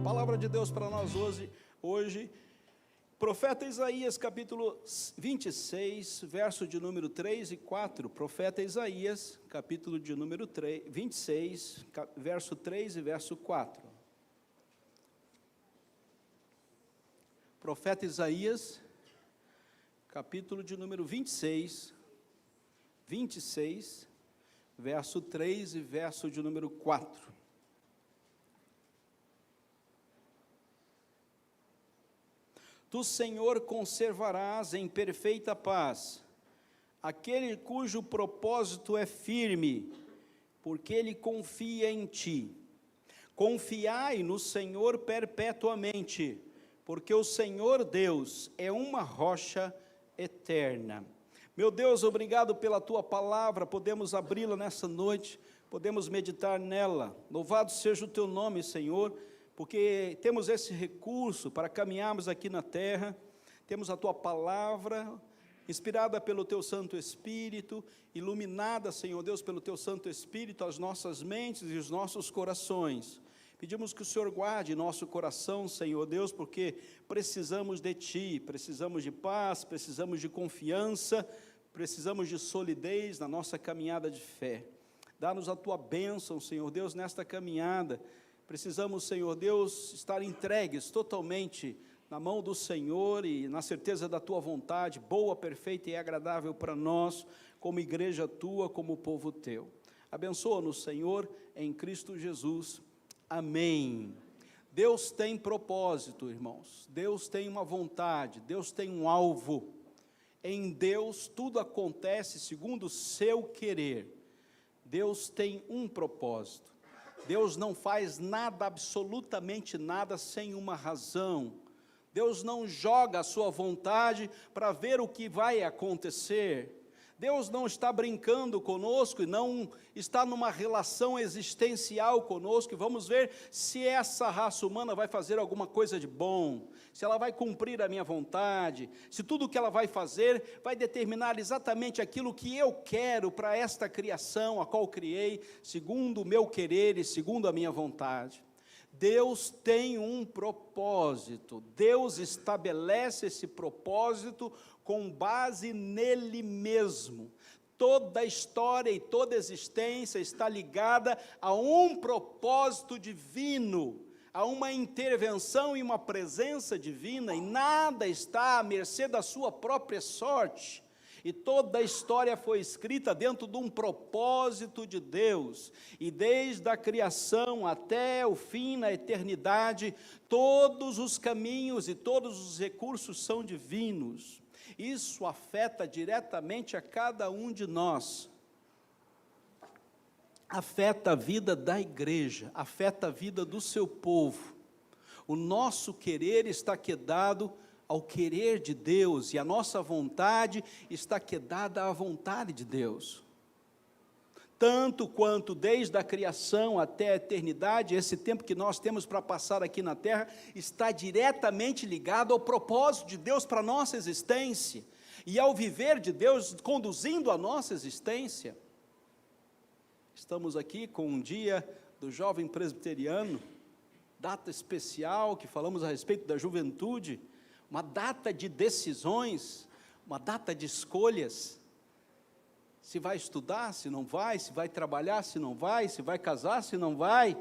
Palavra de Deus para nós hoje, profeta Isaías, capítulo 26, verso de número 3 e 4. Profeta Isaías, capítulo de número 26, verso 3 e verso 4. Profeta Isaías, capítulo de número 26, verso 3 e verso de número 4. Tu, Senhor, conservarás em perfeita paz aquele cujo propósito é firme, porque ele confia em ti. Confiai no Senhor perpetuamente, porque o Senhor Deus é uma rocha eterna. Meu Deus, obrigado pela tua palavra, podemos abri-la nessa noite, podemos meditar nela. Louvado seja o teu nome, Senhor, porque temos esse recurso para caminharmos aqui na terra, temos a tua palavra, inspirada pelo teu Santo Espírito, iluminada, Senhor Deus, pelo teu Santo Espírito, as nossas mentes e os nossos corações. Pedimos que o Senhor guarde nosso coração, Senhor Deus, porque precisamos de Ti, precisamos de paz, precisamos de confiança, precisamos de solidez na nossa caminhada de fé. Dá-nos a Tua bênção, Senhor Deus, nesta caminhada. Precisamos, Senhor Deus, estar entregues totalmente na mão do Senhor e na certeza da Tua vontade, boa, perfeita e agradável para nós, como igreja Tua, como povo Teu. Abençoa-nos, Senhor, em Cristo Jesus. Amém. Deus tem propósito, irmãos. Deus tem uma vontade, Deus tem um alvo. Em Deus tudo acontece segundo o seu querer. Deus tem um propósito. Deus não faz nada, absolutamente nada, sem uma razão. Deus não joga a sua vontade para ver o que vai acontecer. Deus não está brincando conosco e não está numa relação existencial conosco, e vamos ver se essa raça humana vai fazer alguma coisa de bom, se ela vai cumprir a minha vontade, se tudo o que ela vai fazer vai determinar exatamente aquilo que eu quero para esta criação, a qual criei, segundo o meu querer e segundo a minha vontade. Deus tem um propósito, Deus estabelece esse propósito com base nele mesmo. Toda a história e toda a existência está ligada a um propósito divino, a uma intervenção e uma presença divina, e nada está à mercê da sua própria sorte. E toda a história foi escrita dentro de um propósito de Deus, e desde a criação até o fim, na eternidade, todos os caminhos e todos os recursos são divinos. Isso afeta diretamente a cada um de nós, afeta a vida da igreja, afeta a vida do seu povo. O nosso querer está quedado ao querer de Deus, e a nossa vontade está quedada à vontade de Deus. Tanto quanto desde a criação até a eternidade, esse tempo que nós temos para passar aqui na terra, está diretamente ligado ao propósito de Deus para a nossa existência, e ao viver de Deus conduzindo a nossa existência. Estamos aqui com um dia do jovem presbiteriano, data especial, que falamos a respeito da juventude, uma data de decisões, uma data de escolhas, se vai estudar, se não vai, se vai trabalhar, se não vai, se vai casar, se não vai,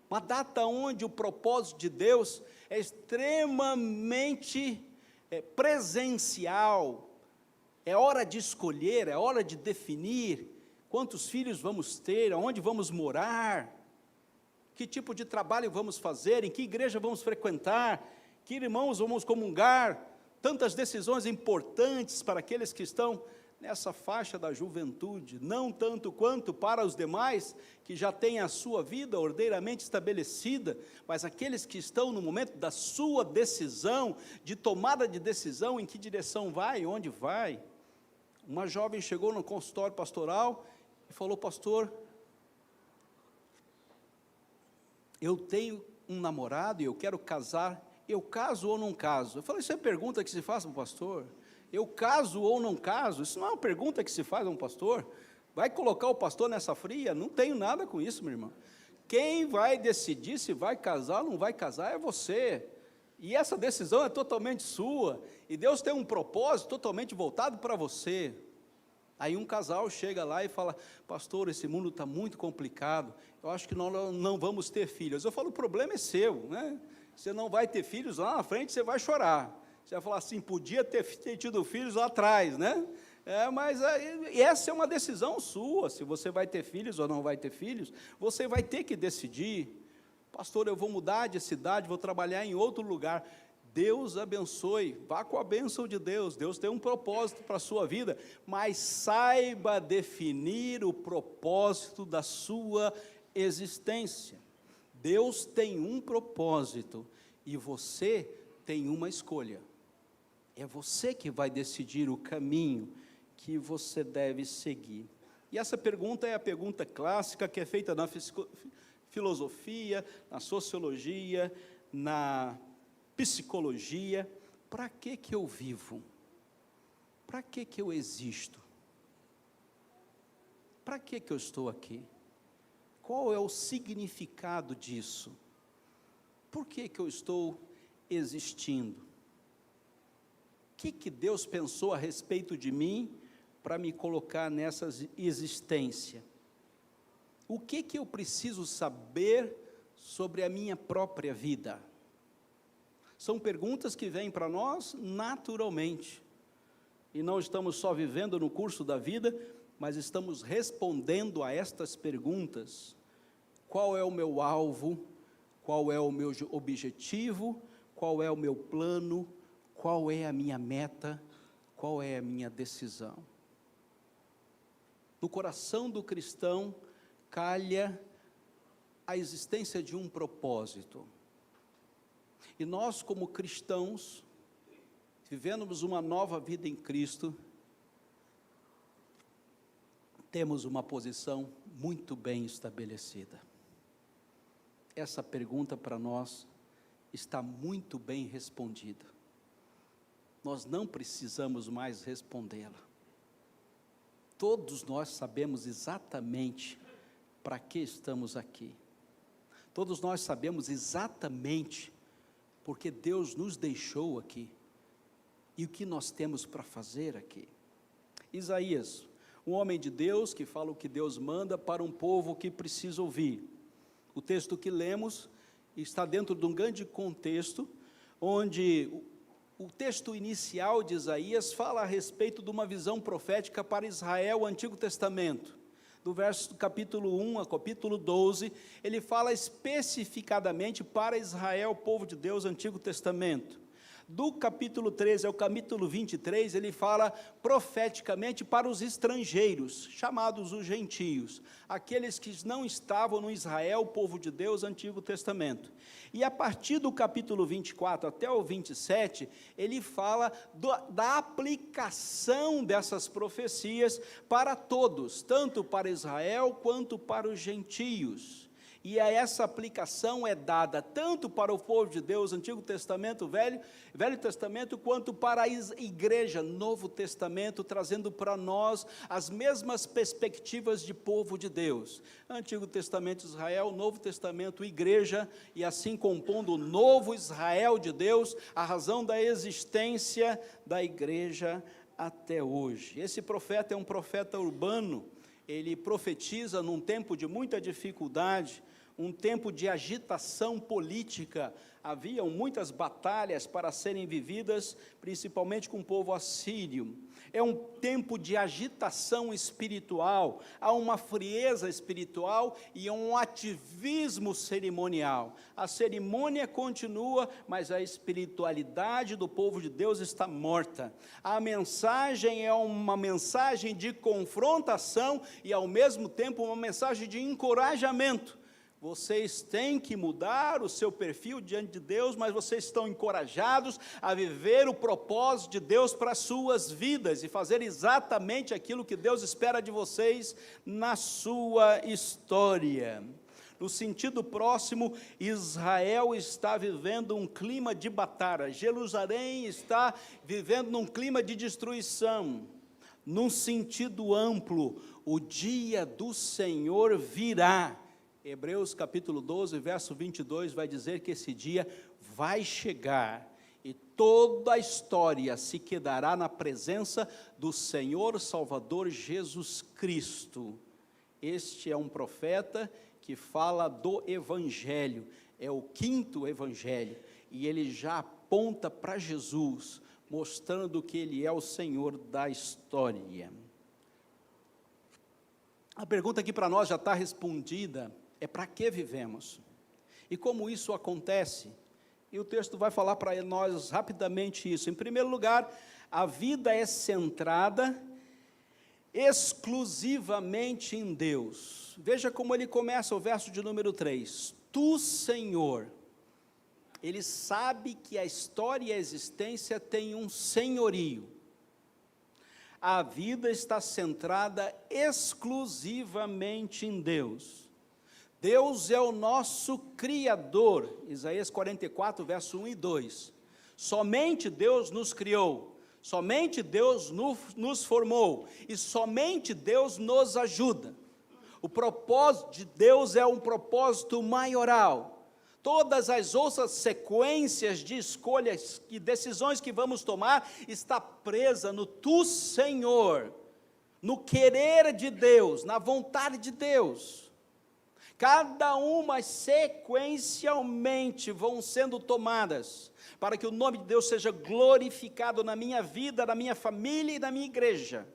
uma data onde o propósito de Deus é extremamente presencial, é hora de escolher, é hora de definir quantos filhos vamos ter, aonde vamos morar, que tipo de trabalho vamos fazer, em que igreja vamos frequentar, que irmãos vamos comungar, tantas decisões importantes para aqueles que estão nessa faixa da juventude, não tanto quanto para os demais, que já têm a sua vida ordeiramente estabelecida, mas aqueles que estão no momento da sua decisão, de tomada de decisão, em que direção vai, onde vai. Uma jovem chegou no consultório pastoral e falou: pastor, eu tenho um namorado e eu quero casar, eu caso ou não caso? Eu falei: isso é pergunta que se faz para o pastor? Eu caso ou não caso? Isso não é uma pergunta que se faz a um pastor. Vai colocar o pastor nessa fria? Não tenho nada com isso, meu irmão. quem vai decidir se vai casar ou não vai casar é você. E essa decisão é totalmente sua. E Deus tem um propósito totalmente voltado para você. Aí um casal chega lá e fala: pastor, esse mundo está muito complicado, eu acho que nós não vamos ter filhos. Eu falo: o problema é seu, né? Você não vai ter filhos, lá na frente você vai chorar. Você vai falar assim: podia ter tido filhos lá atrás, né? Mas essa é uma decisão sua, se você vai ter filhos ou não vai ter filhos, você vai ter que decidir. Pastor, eu vou mudar de cidade, vou trabalhar em outro lugar. Deus abençoe, vá com a bênção de Deus. Deus tem um propósito para a sua vida, mas saiba definir o propósito da sua existência. Deus tem um propósito e você tem uma escolha. É você que vai decidir o caminho que você deve seguir. E essa pergunta é a pergunta clássica que é feita na filosofia, na sociologia, na psicologia: para que eu vivo? Para que eu existo? Para que eu estou aqui? Qual é o significado disso? Por que eu estou existindo? O que Deus pensou a respeito de mim para me colocar nessa existência? O que eu preciso saber sobre a minha própria vida? São perguntas que vêm para nós naturalmente, e não estamos só vivendo no curso da vida, mas estamos respondendo a estas perguntas. Qual é o meu alvo? Qual é o meu objetivo? Qual é o meu plano? Qual é a minha meta? Qual é a minha decisão? No coração do cristão calha a existência de um propósito. E nós, como cristãos, vivemos uma nova vida em Cristo, temos uma posição muito bem estabelecida. Essa pergunta para nós está muito bem respondida. Nós não precisamos mais respondê-la. Todos nós sabemos exatamente para que estamos aqui. Todos nós sabemos exatamente porque Deus nos deixou aqui e o que nós temos para fazer aqui. Isaías, um homem de Deus que fala o que Deus manda para um povo que precisa ouvir. O texto que lemos está dentro de um grande contexto, onde o texto inicial de Isaías fala a respeito de uma visão profética para Israel, o Antigo Testamento. Do verso do capítulo 1 ao capítulo 12, ele fala especificadamente para Israel, o povo de Deus, Antigo Testamento. Do capítulo 13 ao capítulo 23, ele fala profeticamente para os estrangeiros, chamados os gentios, aqueles que não estavam no Israel, o povo de Deus, Antigo Testamento. E a partir do capítulo 24 até o 27, ele fala da aplicação dessas profecias para todos, tanto para Israel quanto para os gentios. E essa aplicação é dada tanto para o povo de Deus, Antigo Testamento, Velho Testamento, quanto para a igreja, Novo Testamento, trazendo para nós as mesmas perspectivas de povo de Deus. Antigo Testamento, Israel, Novo Testamento, igreja, e assim compondo o novo Israel de Deus, a razão da existência da igreja até hoje. Esse profeta é um profeta urbano, ele profetiza num tempo de muita dificuldade, um tempo de agitação política. Haviam muitas batalhas para serem vividas, principalmente com o povo assírio. É um tempo de agitação espiritual, há uma frieza espiritual e um ativismo cerimonial. A cerimônia continua, mas a espiritualidade do povo de Deus está morta. A mensagem é uma mensagem de confrontação e, ao mesmo tempo, uma mensagem de encorajamento. Vocês têm que mudar o seu perfil diante de Deus, mas vocês estão encorajados a viver o propósito de Deus para as suas vidas e fazer exatamente aquilo que Deus espera de vocês na sua história. No sentido próximo, Israel está vivendo um clima de batalha, Jerusalém está vivendo num clima de destruição. Num sentido amplo, o dia do Senhor virá. Hebreus capítulo 12, verso 22, vai dizer que esse dia vai chegar e toda a história se quedará na presença do Senhor Salvador Jesus Cristo. Este é um profeta que fala do Evangelho, é o 5º Evangelho, e ele já aponta para Jesus, mostrando que ele é o Senhor da história. A pergunta aqui para nós já está respondida, é para que vivemos? E como isso acontece? E o texto vai falar para nós rapidamente isso. Em primeiro lugar, a vida é centrada exclusivamente em Deus. Veja como ele começa o verso de número 3. Tu, Senhor, ele sabe que a história e a existência têm um senhorio. A vida está centrada exclusivamente em Deus. Deus é o nosso Criador, Isaías 44, verso 1 e 2. Somente Deus nos criou, somente Deus nos formou, e somente Deus nos ajuda. O propósito de Deus é um propósito maioral. Todas as outras sequências de escolhas e decisões que vamos tomar está presa no Tu, Senhor, no querer de Deus, na vontade de Deus. Cada uma sequencialmente vão sendo tomadas, para que o nome de Deus seja glorificado na minha vida, na minha família e na minha igreja.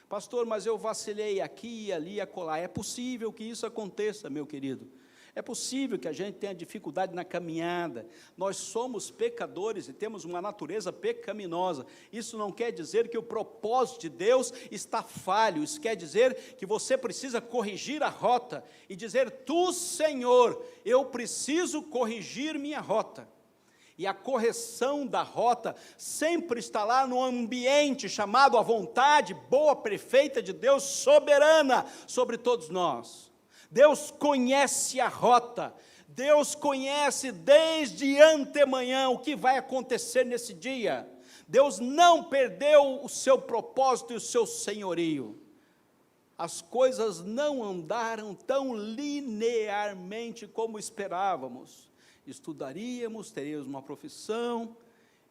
Pastor, mas eu vacilei aqui, ali e acolá. É possível que isso aconteça, meu querido. É possível que a gente tenha dificuldade na caminhada. Nós somos pecadores e temos uma natureza pecaminosa. Isso não quer dizer que o propósito de Deus está falho. Isso quer dizer que você precisa corrigir a rota e dizer: Tu, Senhor, eu preciso corrigir minha rota. E a correção da rota sempre está lá no ambiente chamado a vontade boa, perfeita de Deus, soberana sobre todos nós. Deus conhece a rota, Deus conhece desde antemanhã o que vai acontecer nesse dia. Deus não perdeu o seu propósito e o seu senhorio. As coisas não andaram tão linearmente como esperávamos. Estudaríamos, teríamos uma profissão,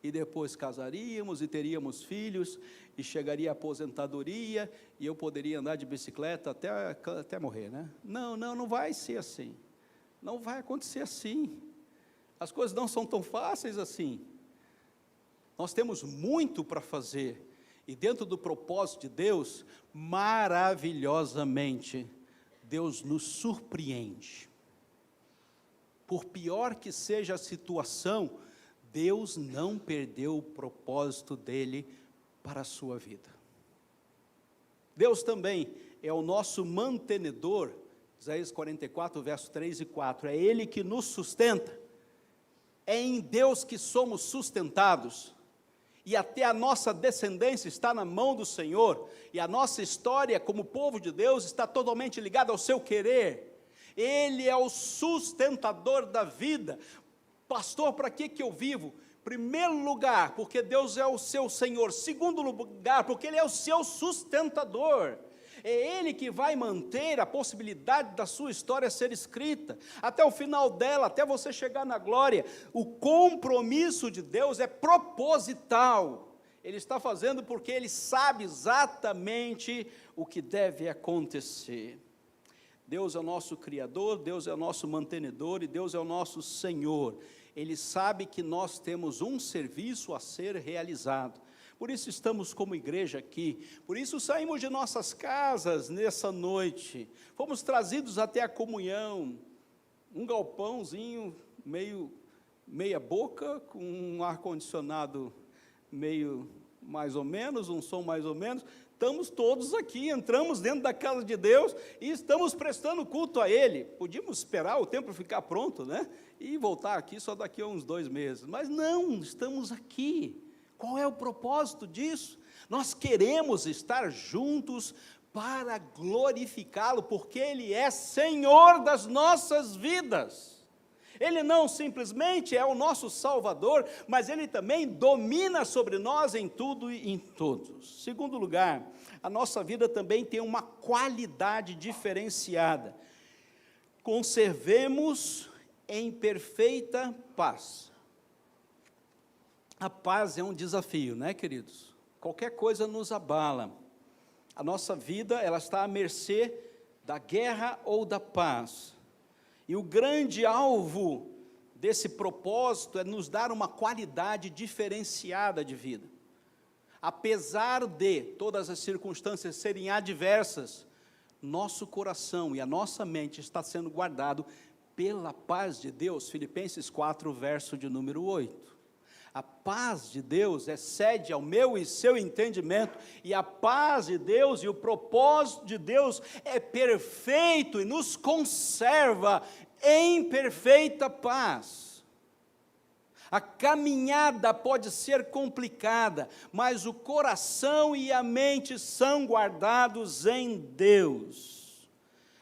e depois casaríamos e teríamos filhos, e chegaria a aposentadoria, e eu poderia andar de bicicleta até morrer, né? Não vai ser assim, não vai acontecer assim, as coisas não são tão fáceis assim, nós temos muito para fazer, e dentro do propósito de Deus, maravilhosamente, Deus nos surpreende. Por pior que seja a situação, Deus não perdeu o propósito dele para a sua vida. Deus também é o nosso mantenedor, Isaías 44, verso 3 e 4, é Ele que nos sustenta, é em Deus que somos sustentados, e até a nossa descendência está na mão do Senhor, e a nossa história como povo de Deus está totalmente ligada ao seu querer. Ele é o sustentador da vida. Pastor, para que eu vivo? Primeiro lugar, porque Deus é o seu Senhor. Segundo lugar, porque Ele é o seu sustentador. É Ele que vai manter a possibilidade da sua história ser escrita, até o final dela, até você chegar na glória. O compromisso de Deus é proposital. Ele está fazendo porque Ele sabe exatamente o que deve acontecer. Deus é o nosso Criador, Deus é o nosso mantenedor e Deus é o nosso Senhor. Ele sabe que nós temos um serviço a ser realizado. Por isso estamos como igreja aqui, por isso saímos de nossas casas nessa noite, fomos trazidos até a comunhão, um galpãozinho meia boca, com um ar-condicionado meio mais ou menos, um som mais ou menos. Estamos todos aqui, entramos dentro da casa de Deus e estamos prestando culto a Ele. Podíamos esperar o tempo ficar pronto, né? E voltar aqui só daqui a uns 2 meses. Mas não, estamos aqui. Qual é o propósito disso? Nós queremos estar juntos para glorificá-lo, porque Ele é Senhor das nossas vidas. Ele não simplesmente é o nosso Salvador, mas Ele também domina sobre nós em tudo e em todos. Segundo lugar, a nossa vida também tem uma qualidade diferenciada. conservemos em perfeita paz. A paz é um desafio, né, queridos? Qualquer coisa nos abala. A nossa vida, ela está à mercê da guerra ou da paz. E o grande alvo desse propósito é nos dar uma qualidade diferenciada de vida. Apesar de todas as circunstâncias serem adversas, nosso coração e a nossa mente está sendo guardado pela paz de Deus. Filipenses 4, verso de número 8. A paz de Deus excede ao meu e seu entendimento, e a paz de Deus e o propósito de Deus é perfeito e nos conserva em perfeita paz. A caminhada pode ser complicada, mas o coração e a mente são guardados em Deus.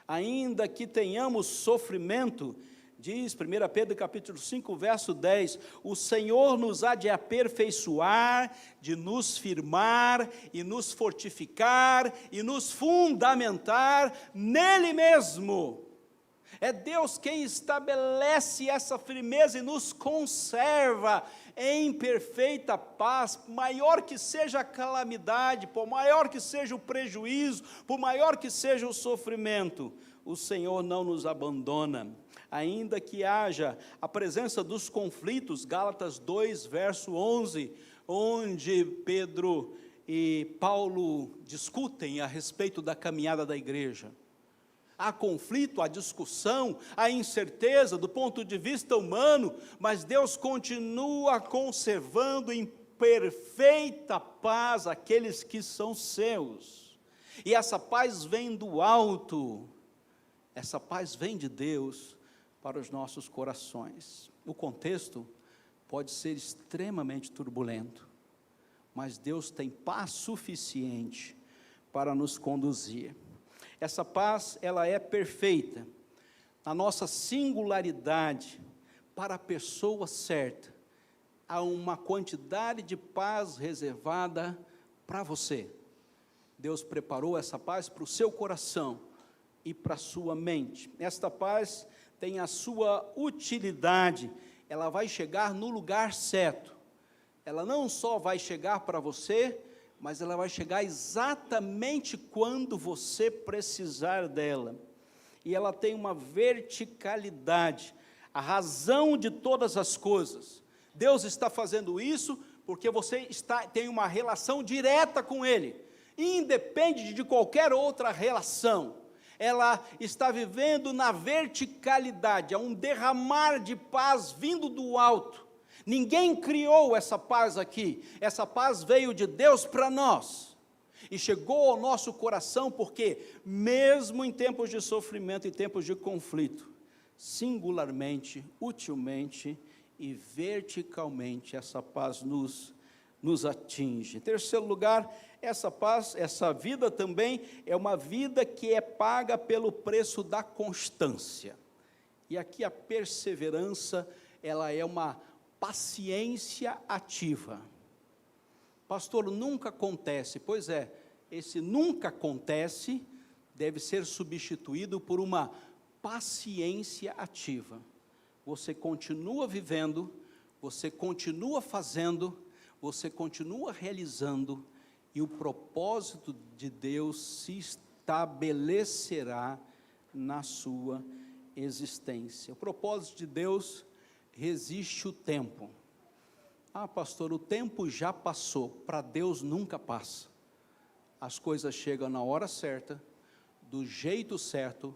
Ainda que tenhamos sofrimento, diz 1 Pedro capítulo 5, verso 10, o Senhor nos há de aperfeiçoar, de nos firmar, e nos fortificar, e nos fundamentar nele mesmo. É Deus quem estabelece essa firmeza e nos conserva em perfeita paz, maior que seja a calamidade, por maior que seja o prejuízo, por maior que seja o sofrimento, o Senhor não nos abandona. Ainda que haja a presença dos conflitos, Gálatas 2, verso 11, onde Pedro e Paulo discutem a respeito da caminhada da igreja. Há conflito, há discussão, há incerteza do ponto de vista humano, mas Deus continua conservando em perfeita paz aqueles que são seus. E essa paz vem do alto, essa paz vem de Deus para os nossos corações. O contexto pode ser extremamente turbulento, mas Deus tem paz suficiente para nos conduzir. Essa paz, ela é perfeita, na nossa singularidade, para a pessoa certa. Há uma quantidade de paz reservada para você. Deus preparou essa paz para o seu coração e para a sua mente. Esta paz tem a sua utilidade, ela vai chegar no lugar certo. Ela não só vai chegar para você, mas ela vai chegar exatamente quando você precisar dela. E ela tem uma verticalidade, a razão de todas as coisas. Deus está fazendo isso porque você tem uma relação direta com Ele, independe de qualquer outra relação. Ela está vivendo na verticalidade, há um derramar de paz vindo do alto. Ninguém criou essa paz aqui, essa paz veio de Deus para nós, e chegou ao nosso coração, porque mesmo em tempos de sofrimento e tempos de conflito, singularmente, utilmente e verticalmente, essa paz nos atinge. Em terceiro lugar, essa paz, essa vida também é uma vida que é paga pelo preço da constância, e aqui a perseverança, ela é uma paciência ativa. Pastor, nunca acontece. Pois é, esse nunca acontece deve ser substituído por uma paciência ativa. Você continua vivendo, você continua fazendo, você continua realizando, e o propósito de Deus se estabelecerá na sua existência. O propósito de Deus resiste o tempo. Ah, pastor, o tempo já passou. Para Deus nunca passa. As coisas chegam na hora certa, do jeito certo,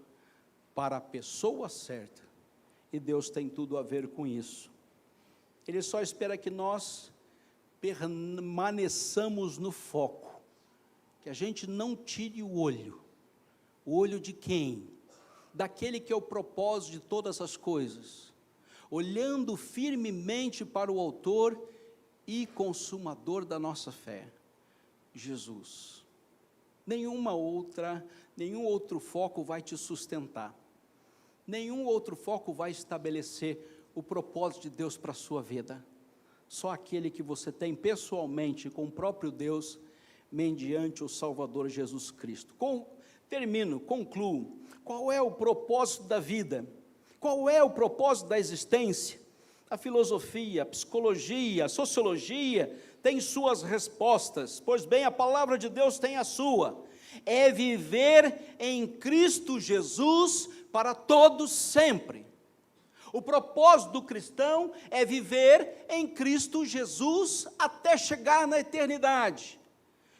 para a pessoa certa. E Deus tem tudo a ver com isso. Ele só espera que nós permaneçamos no foco, que a gente não tire o olho. O olho de quem? Daquele que é o propósito de todas as coisas, olhando firmemente para o autor e consumador da nossa fé, Jesus. Nenhum outro foco vai te sustentar, nenhum outro foco vai estabelecer o propósito de Deus para a sua vida, só aquele que você tem pessoalmente com o próprio Deus, mediante o Salvador Jesus Cristo. Termino, concluo. Qual é o propósito da vida? Qual é o propósito da existência? A filosofia, a psicologia, a sociologia têm suas respostas, pois bem, a palavra de Deus tem a sua. É viver em Cristo Jesus para todos sempre. O propósito do cristão é viver em Cristo Jesus até chegar na eternidade.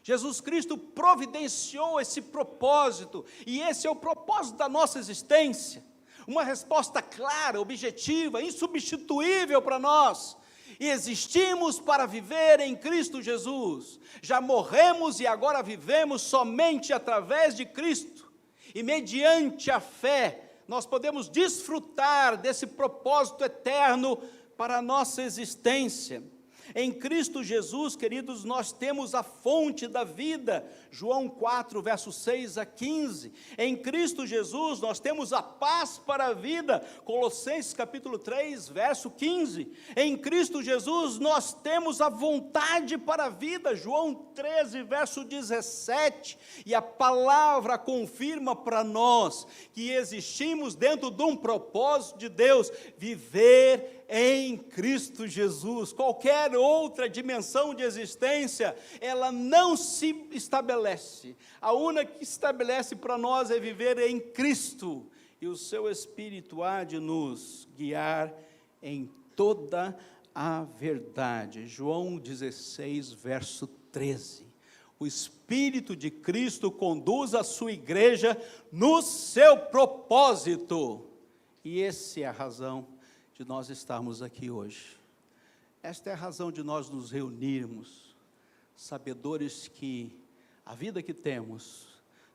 Jesus Cristo providenciou esse propósito, e esse é o propósito da nossa existência. Uma resposta clara, objetiva, insubstituível para nós. E existimos para viver em Cristo Jesus. Já morremos e agora vivemos somente através de Cristo. E mediante a fé, nós podemos desfrutar desse propósito eterno para a nossa existência. Em Cristo Jesus, queridos, nós temos a fonte da vida, João 4, versos 6 a 15. Em Cristo Jesus, nós temos a paz para a vida, Colossenses capítulo 3, verso 15. Em Cristo Jesus, nós temos a vontade para a vida, João 13, verso 17. E a palavra confirma para nós que existimos dentro de um propósito de Deus, viver em Cristo Jesus. Qualquer outra dimensão de existência, ela não se estabelece. A única que estabelece para nós é viver em Cristo, e o seu Espírito há de nos guiar em toda a verdade. João 16, verso 13. O Espírito de Cristo conduz a sua igreja no seu propósito, e essa é a razão de nós estarmos aqui hoje. Esta é a razão de nós nos reunirmos, sabedores que a vida que temos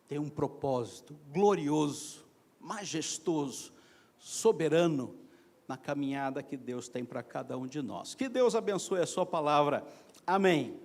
tem um propósito glorioso, majestoso, soberano, na caminhada que Deus tem para cada um de nós. Que Deus abençoe a sua palavra. Amém.